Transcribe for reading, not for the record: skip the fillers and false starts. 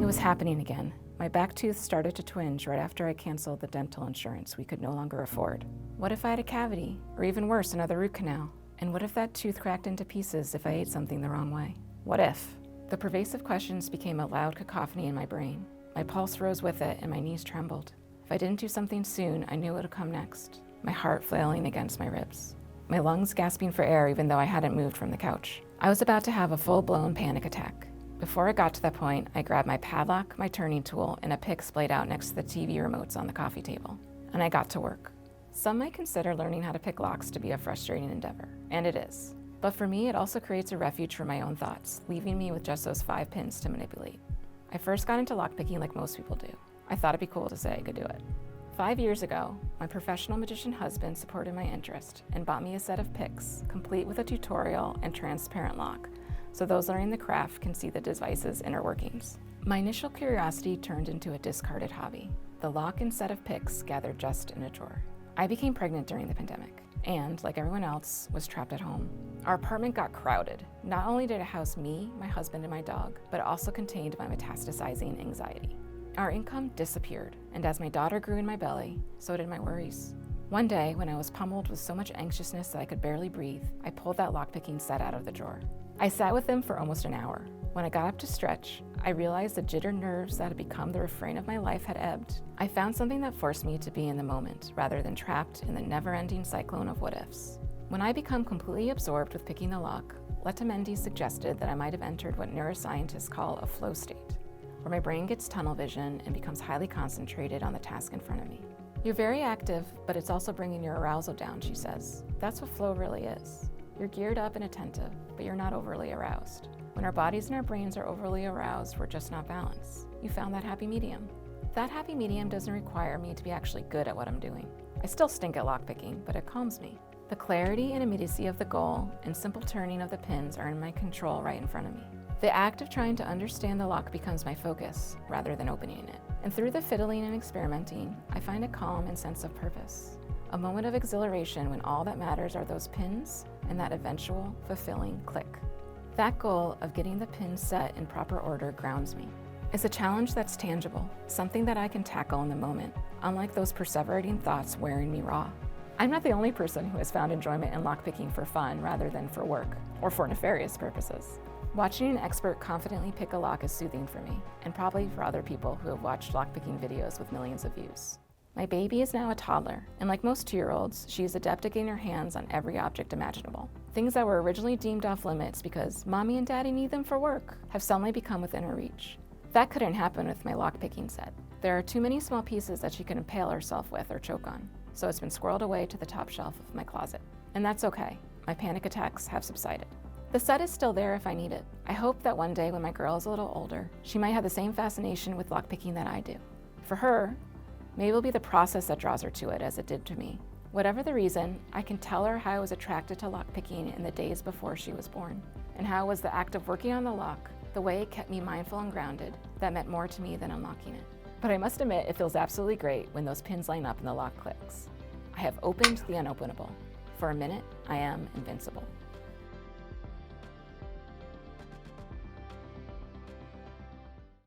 It was happening again. My back tooth started to twinge right after I canceled the dental insurance we could no longer afford. What if I had a cavity? Or even worse, another root canal? And what if that tooth cracked into pieces if I ate something the wrong way? What if? The pervasive questions became a loud cacophony in my brain. My pulse rose with it and my knees trembled. If I didn't do something soon, I knew it would come next. My heart flailing against my ribs. My lungs gasping for air even though I hadn't moved from the couch. I was about to have a full-blown panic attack. Before I got to that point, I grabbed my padlock, my turning tool, and a pick splayed out next to the TV remotes on the coffee table. And I got to work. Some might consider learning how to pick locks to be a frustrating endeavor, and it is. But for me, it also creates a refuge for my own thoughts, leaving me with just those 5 pins to manipulate. I first got into lockpicking like most people do. I thought it'd be cool to say I could do it. 5 years ago, my professional magician husband supported my interest and bought me a set of picks, complete with a tutorial and transparent lock, so those learning the craft can see the device's inner workings. My initial curiosity turned into a discarded hobby. The lock and set of picks gathered just in a drawer. I became pregnant during the pandemic, and, like everyone else, was trapped at home. Our apartment got crowded. Not only did it house me, my husband, and my dog, but it also contained my metastasizing anxiety. Our income disappeared, and as my daughter grew in my belly, so did my worries. One day, when I was pummeled with so much anxiousness that I could barely breathe, I pulled that lockpicking set out of the drawer. I sat with them for almost an hour. When I got up to stretch, I realized the jittered nerves that had become the refrain of my life had ebbed. I found something that forced me to be in the moment, rather than trapped in the never-ending cyclone of what-ifs. When I become completely absorbed with picking the lock, Letamendi suggested that I might have entered what neuroscientists call a flow state, where my brain gets tunnel vision and becomes highly concentrated on the task in front of me. You're very active, but it's also bringing your arousal down, she says. That's what flow really is. You're geared up and attentive, but you're not overly aroused. When our bodies and our brains are overly aroused, we're just not balanced. You found that happy medium. That happy medium doesn't require me to be actually good at what I'm doing. I still stink at lockpicking, but it calms me. The clarity and immediacy of the goal and simple turning of the pins are in my control right in front of me. The act of trying to understand the lock becomes my focus, rather than opening it. And through the fiddling and experimenting, I find a calm and sense of purpose. A moment of exhilaration when all that matters are those pins and that eventual, fulfilling click. That goal of getting the pins set in proper order grounds me. It's a challenge that's tangible, something that I can tackle in the moment, unlike those perseverating thoughts wearing me raw. I'm not the only person who has found enjoyment in lockpicking for fun rather than for work, or for nefarious purposes. Watching an expert confidently pick a lock is soothing for me, and probably for other people who have watched lockpicking videos with millions of views. My baby is now a toddler, and like most 2-year-olds, she is adept at getting her hands on every object imaginable. Things that were originally deemed off limits because mommy and daddy need them for work have suddenly become within her reach. That couldn't happen with my lockpicking set. There are too many small pieces that she can impale herself with or choke on, so it's been squirreled away to the top shelf of my closet. And that's okay. My panic attacks have subsided. The set is still there if I need it. I hope that one day when my girl is a little older, she might have the same fascination with lockpicking that I do. For her, maybe it'll be the process that draws her to it as it did to me. Whatever the reason, I can tell her how I was attracted to lockpicking in the days before she was born, and how it was the act of working on the lock, the way it kept me mindful and grounded, that meant more to me than unlocking it. But I must admit, it feels absolutely great when those pins line up and the lock clicks. I have opened the unopenable. For a minute, I am invincible.